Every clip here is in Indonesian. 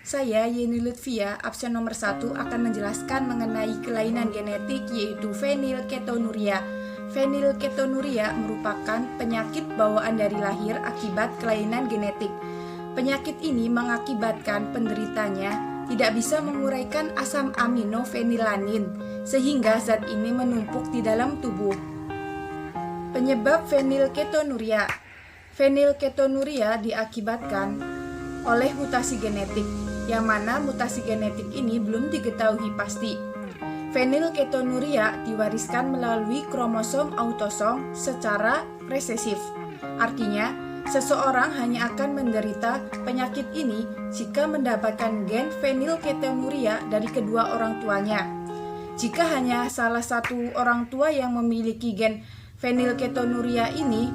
Saya Yeni Lutfia, absen nomor 1 akan menjelaskan mengenai kelainan genetik yaitu fenilketonuria. Fenilketonuria merupakan penyakit bawaan dari lahir akibat kelainan genetik. Penyakit ini mengakibatkan penderitanya tidak bisa menguraikan asam amino fenilanin, sehingga zat ini menumpuk di dalam tubuh. Penyebab fenilketonuria. Fenilketonuria diakibatkan oleh mutasi genetik, yang mana mutasi genetik ini belum diketahui pasti. Fenilketonuria diwariskan melalui kromosom autosom secara resesif. Artinya, seseorang hanya akan menderita penyakit ini jika mendapatkan gen fenilketonuria dari kedua orang tuanya. Jika hanya salah satu orang tua yang memiliki gen fenilketonuria ini,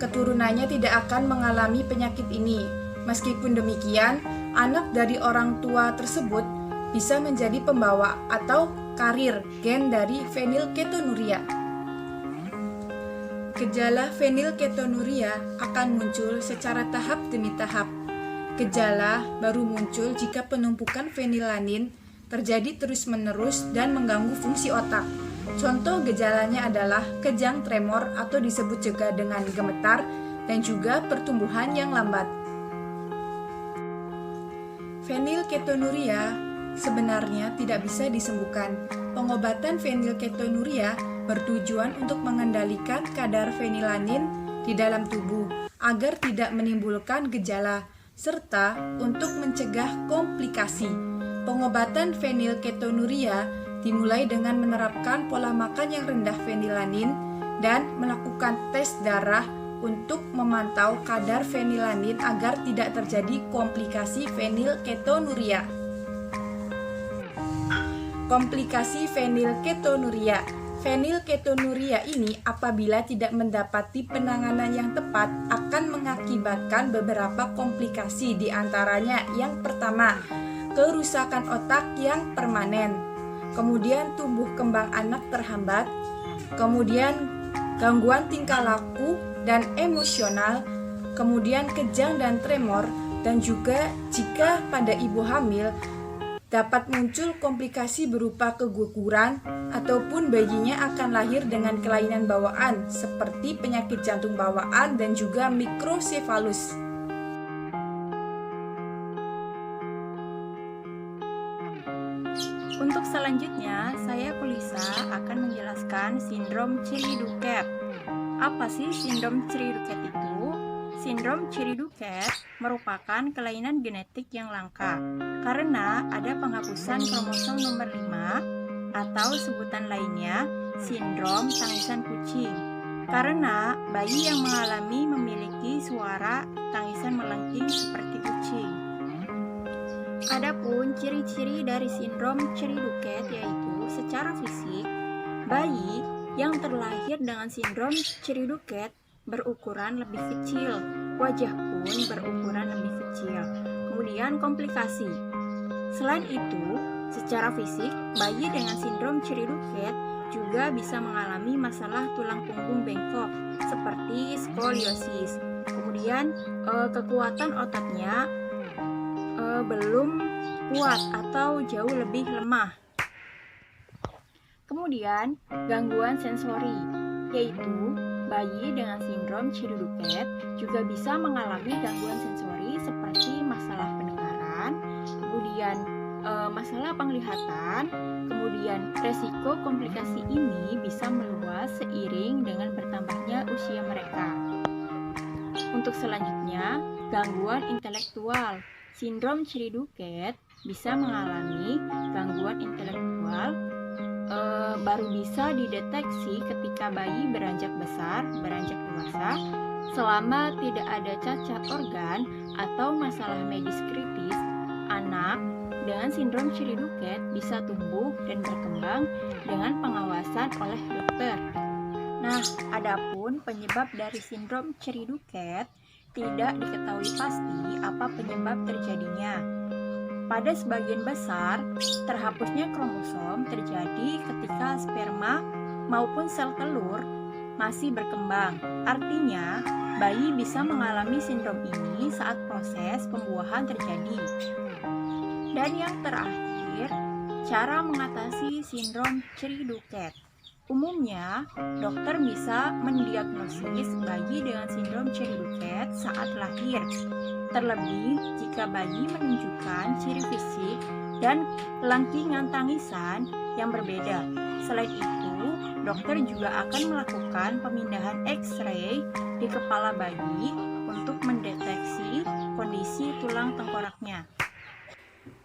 keturunannya tidak akan mengalami penyakit ini. Meskipun demikian, anak dari orang tua tersebut bisa menjadi pembawa atau karir gen dari fenilketonuria. Gejala fenilketonuria akan muncul secara tahap demi tahap. Gejala baru muncul jika penumpukan fenilanin terjadi terus-menerus dan mengganggu fungsi otak. Contoh gejalanya adalah kejang tremor atau disebut juga dengan gemetar dan juga pertumbuhan yang lambat. Fenilketonuria sebenarnya tidak bisa disembuhkan. Pengobatan fenilketonuria bertujuan untuk mengendalikan kadar fenilanin di dalam tubuh agar tidak menimbulkan gejala serta untuk mencegah komplikasi. Pengobatan fenilketonuria dimulai dengan menerapkan pola makan yang rendah fenilanin dan melakukan tes darah untuk memantau kadar fenilanin agar tidak terjadi komplikasi fenilketonuria. Komplikasi fenilketonuria. Fenilketonuria ini apabila tidak mendapati penanganan yang tepat akan mengakibatkan beberapa komplikasi, di antaranya yang pertama, kerusakan otak yang permanen. Kemudian tumbuh kembang anak terhambat, kemudian gangguan tingkah laku dan emosional, kemudian kejang dan tremor, dan juga jika pada ibu hamil dapat muncul komplikasi berupa keguguran ataupun bayinya akan lahir dengan kelainan bawaan seperti penyakit jantung bawaan dan juga mikrosefalus. Untuk selanjutnya, saya Kulisa akan menjelaskan sindrom Chiari-Duquette. Apa sih sindrom Chiari-Duquette itu? Sindrom Chiari-Duquette merupakan kelainan genetik yang langka karena ada penghapusan kromosom nomor 5 atau sebutan lainnya sindrom tangisan kucing. Karena bayi yang mengalami memiliki suara tangisan melengking seperti kucing. Adapun ciri-ciri dari sindrom Chiari-Duquette yaitu secara fisik, bayi yang terlahir dengan sindrom Chiari-Duquette berukuran lebih kecil, wajah pun berukuran lebih kecil. Kemudian komplikasi. Selain itu, secara fisik, bayi dengan sindrom Chiari-Duquette juga bisa mengalami masalah tulang punggung bengkok seperti skoliosis. Kemudian kekuatan ototnya belum kuat atau jauh lebih lemah. Kemudian gangguan sensori, yaitu bayi dengan sindrom Chiari-Duquette juga bisa mengalami gangguan sensori seperti masalah pendengaran, kemudian masalah penglihatan, kemudian resiko komplikasi ini bisa meluas seiring dengan bertambahnya usia mereka. Untuk selanjutnya, gangguan intelektual. Sindrom Chiari-Duquette bisa mengalami gangguan intelektual baru bisa dideteksi ketika bayi beranjak besar, beranjak dewasa, selama tidak ada cacat organ atau masalah medis kritis. Anak dengan sindrom Chiari-Duquette bisa tumbuh dan berkembang dengan pengawasan oleh dokter. Nah, adapun penyebab dari sindrom Chiari-Duquette tidak diketahui pasti apa penyebab terjadinya. Pada sebagian besar, terhapusnya kromosom terjadi ketika sperma maupun sel telur masih berkembang. Artinya, bayi bisa mengalami sindrom ini saat proses pembuahan terjadi. Dan yang terakhir, cara mengatasi sindrom Cri-Duket. Umumnya, dokter bisa mendiagnosis bayi dengan sindrom Cri-Duket saat lahir, terlebih jika bayi menunjukkan ciri fisik dan langkingan tangisan yang berbeda. Selain itu, dokter juga akan melakukan pemindahan X-ray di kepala bayi untuk mendeteksi kondisi tulang tengkoraknya.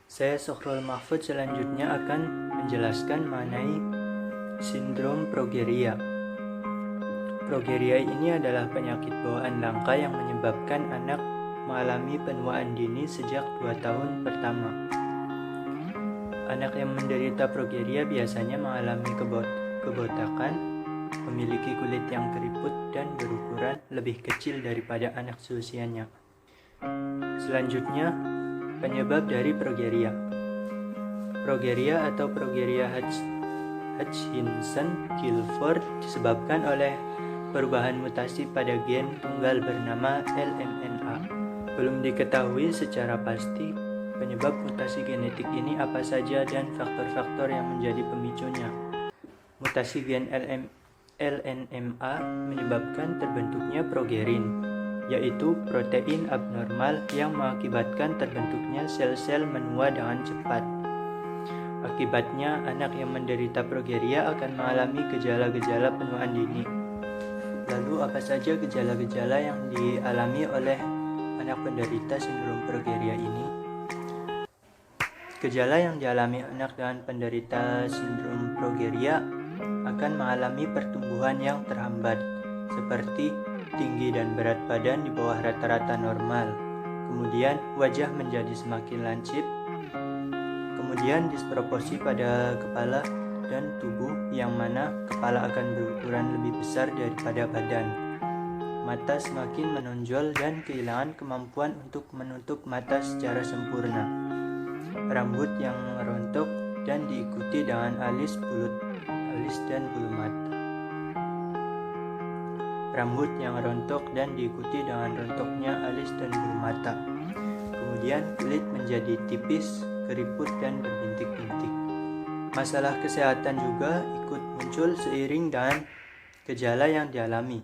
Saya Sokhrul Mahfud selanjutnya akan menjelaskan mengenai sindrom progeria. Progeria ini adalah penyakit bawaan langka yang menyebabkan anak mengalami penuaan dini sejak 2 tahun pertama. Anak yang menderita progeria biasanya mengalami kebotakan, memiliki kulit yang keriput dan berukuran lebih kecil daripada anak seusianya. Selanjutnya, penyebab dari progeria. Progeria atau progeria Hutchinson-Gilford disebabkan oleh perubahan mutasi pada gen tunggal bernama LMNA. Belum diketahui secara pasti penyebab mutasi genetik ini apa saja dan faktor-faktor yang menjadi pemicunya. Mutasi gen LNMA menyebabkan terbentuknya progerin, yaitu protein abnormal yang mengakibatkan terbentuknya sel-sel menua dengan cepat. Akibatnya, anak yang menderita progeria akan mengalami gejala-gejala penuaan dini. Lalu, apa saja gejala-gejala yang dialami oleh anak penderita sindrom progeria ini? Gejala yang dialami anak dengan penderita sindrom progeria akan mengalami pertumbuhan yang terhambat, seperti tinggi dan berat badan di bawah rata-rata normal. Kemudian, wajah menjadi semakin lancip. Kemudian disproporsi pada kepala dan tubuh, yang mana kepala akan berukuran lebih besar daripada badan. Mata semakin menonjol dan kehilangan kemampuan untuk menutup mata secara sempurna. Rambut yang rontok dan diikuti dengan alis dan bulu mata. Rambut yang rontok dan diikuti dengan rontoknya alis dan bulu mata. Kemudian kulit menjadi tipis, keriput dan berbintik-bintik. Masalah kesehatan juga ikut muncul seiring dengan gejala yang dialami.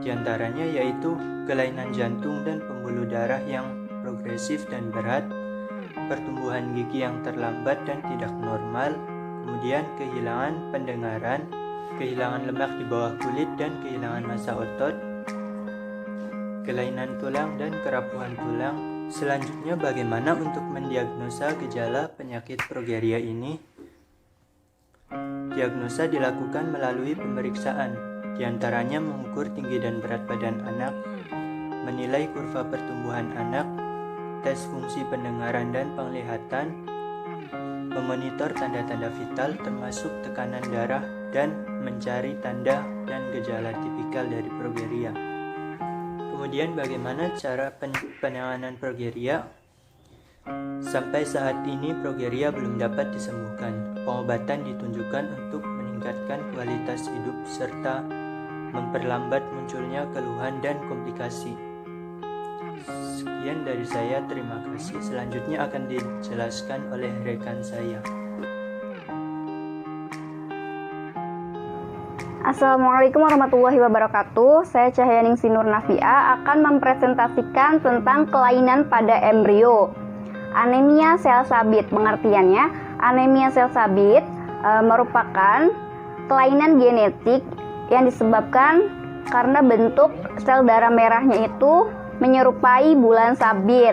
Di antaranya yaitu kelainan jantung dan pembuluh darah yang progresif dan berat, pertumbuhan gigi yang terlambat dan tidak normal, kemudian kehilangan pendengaran, kehilangan lemak di bawah kulit dan kehilangan massa otot, kelainan tulang dan kerapuhan tulang. Selanjutnya, bagaimana untuk mendiagnosa gejala penyakit progeria ini? Diagnosa dilakukan melalui pemeriksaan, diantaranya mengukur tinggi dan berat badan anak, menilai kurva pertumbuhan anak, tes fungsi pendengaran dan penglihatan, memonitor tanda-tanda vital termasuk tekanan darah, dan mencari tanda dan gejala tipikal dari progeria. Kemudian bagaimana cara penanganan progeria? Sampai saat ini progeria belum dapat disembuhkan. Pengobatan ditunjukkan untuk meningkatkan kualitas hidup serta memperlambat munculnya keluhan dan komplikasi. Sekian dari saya, terima kasih. Selanjutnya akan dijelaskan oleh rekan saya. Assalamualaikum warahmatullahi wabarakatuh. Saya Cahyaningsi Nur Nafia akan mempresentasikan tentang kelainan pada embrio. Anemia sel sabit. Pengertiannya, anemia sel sabit merupakan kelainan genetik yang disebabkan karena bentuk sel darah merahnya itu menyerupai bulan sabit.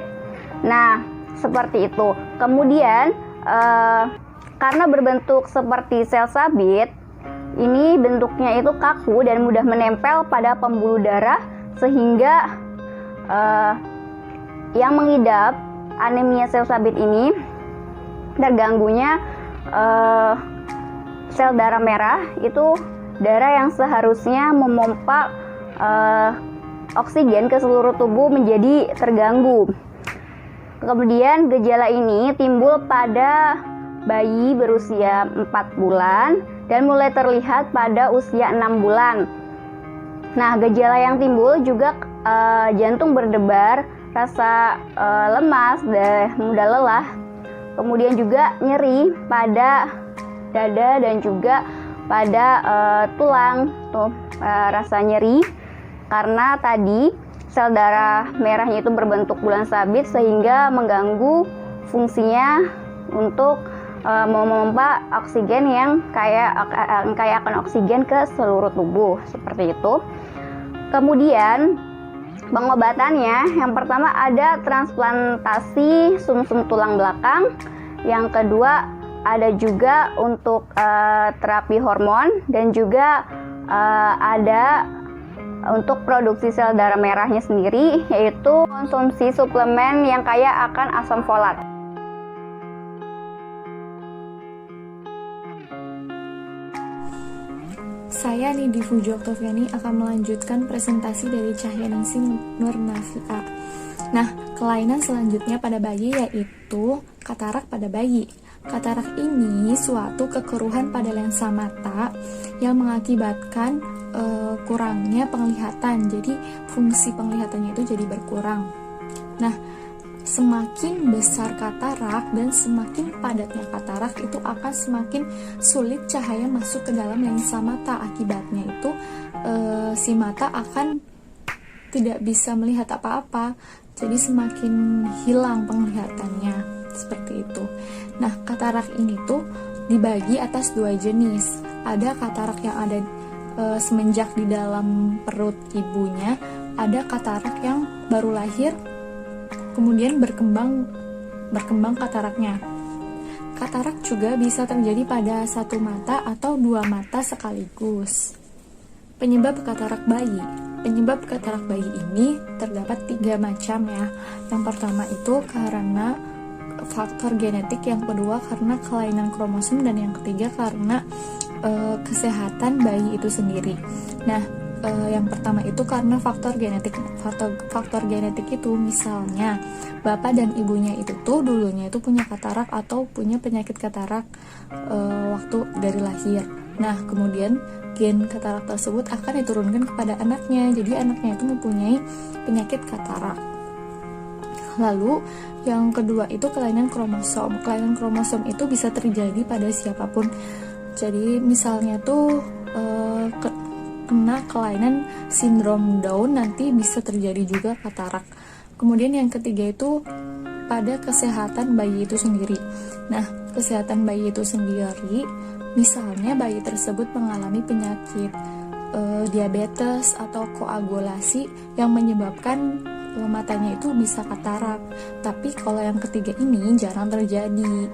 Nah, seperti itu. Kemudian karena berbentuk seperti sel sabit, ini bentuknya itu kaku dan mudah menempel pada pembuluh darah, sehingga yang mengidap anemia sel sabit ini terganggunya sel darah merah, itu darah yang seharusnya memompa oksigen ke seluruh tubuh menjadi terganggu. Kemudian gejala ini timbul pada bayi berusia 4 bulan dan mulai terlihat pada usia 6 bulan. Nah, gejala yang timbul juga jantung berdebar, rasa lemas dan mudah lelah, kemudian juga nyeri pada dada dan juga pada tulang tuh, rasa nyeri karena tadi sel darah merahnya itu berbentuk bulan sabit sehingga mengganggu fungsinya untuk memompa oksigen yang kaya akan oksigen ke seluruh tubuh seperti itu. Kemudian pengobatannya yang pertama ada transplantasi sumsum tulang belakang, yang kedua ada juga untuk terapi hormon dan juga ada untuk produksi sel darah merahnya sendiri, yaitu konsumsi suplemen yang kaya akan asam folat. Saya Nidi Fuji Oktaviani akan melanjutkan presentasi dari Cahyaningsih Nur Nafia. Nah, kelainan selanjutnya pada bayi yaitu katarak pada bayi. Katarak ini suatu kekeruhan pada lensa mata yang mengakibatkan kurangnya penglihatan. Jadi fungsi penglihatannya itu jadi berkurang. Nah, semakin besar katarak dan semakin padatnya katarak itu akan semakin sulit cahaya masuk ke dalam lensa mata. Akibatnya itu si mata akan tidak bisa melihat apa-apa. Jadi semakin hilang penglihatannya seperti itu. Nah, katarak ini tuh dibagi atas dua jenis. Ada katarak yang ada semenjak di dalam perut ibunya, ada katarak yang baru lahir kemudian berkembang kataraknya. Katarak juga bisa terjadi pada satu mata atau dua mata sekaligus. Penyebab katarak bayi. Penyebab katarak bayi ini terdapat 3 macam ya. Yang pertama itu karena faktor genetik, yang kedua karena kelainan kromosom, dan yang ketiga karena kesehatan bayi itu sendiri. Nah, yang pertama itu karena faktor genetik. Faktor genetik itu misalnya bapak dan ibunya itu tuh dulunya itu punya katarak atau punya penyakit katarak waktu dari lahir. Nah, kemudian gen katarak tersebut akan diturunkan kepada anaknya. Jadi anaknya itu mempunyai penyakit katarak. Lalu yang kedua itu kelainan kromosom. Kelainan kromosom itu bisa terjadi pada siapapun. Jadi misalnya tuh kena kelainan sindrom Down, nanti bisa terjadi juga katarak. Kemudian yang ketiga itu pada kesehatan bayi itu sendiri. Nah, kesehatan bayi itu sendiri, misalnya bayi tersebut mengalami penyakit diabetes atau koagulasi yang menyebabkan matanya itu bisa katarak. Tapi kalau yang ketiga ini jarang terjadi.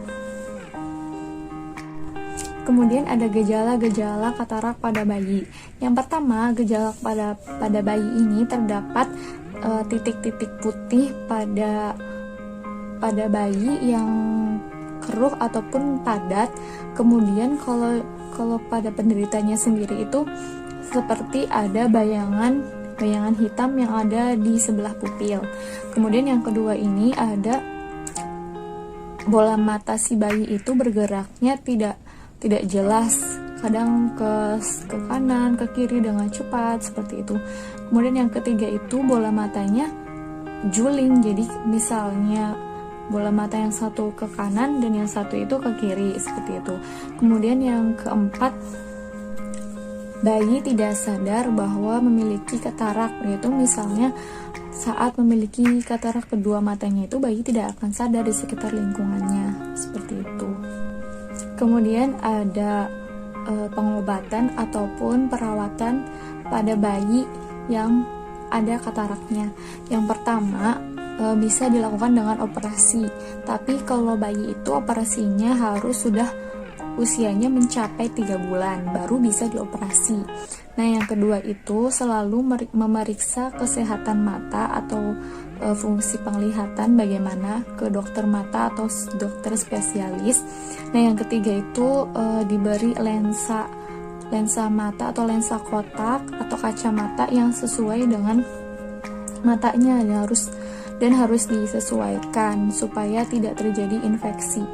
Kemudian ada gejala-gejala katarak pada bayi. Yang pertama, gejala pada bayi ini terdapat titik-titik putih pada bayi yang keruh ataupun padat. Kemudian kalau pada penderitanya sendiri itu seperti ada bayangan hitam yang ada di sebelah pupil. Kemudian yang kedua ini ada bola mata si bayi itu bergeraknya tidak jelas, kadang ke kanan, ke kiri dengan cepat seperti itu. Kemudian yang ketiga itu bola matanya juling, jadi misalnya bola mata yang satu ke kanan dan yang satu itu ke kiri seperti itu. Kemudian yang keempat, bayi tidak sadar bahwa memiliki katarak, yaitu misalnya saat memiliki katarak kedua matanya itu bayi tidak akan sadar di sekitar lingkungannya seperti itu. Kemudian ada pengobatan ataupun perawatan pada bayi yang ada kataraknya. Yang pertama bisa dilakukan dengan operasi, tapi kalau bayi itu operasinya harus sudah usianya mencapai 3 bulan baru bisa dioperasi. Nah, yang kedua itu selalu memeriksa kesehatan mata atau fungsi penglihatan bagaimana ke dokter mata atau dokter spesialis. Nah, yang ketiga itu diberi lensa mata atau lensa kotak atau kacamata yang sesuai dengan matanya, dan harus disesuaikan supaya tidak terjadi infeksi.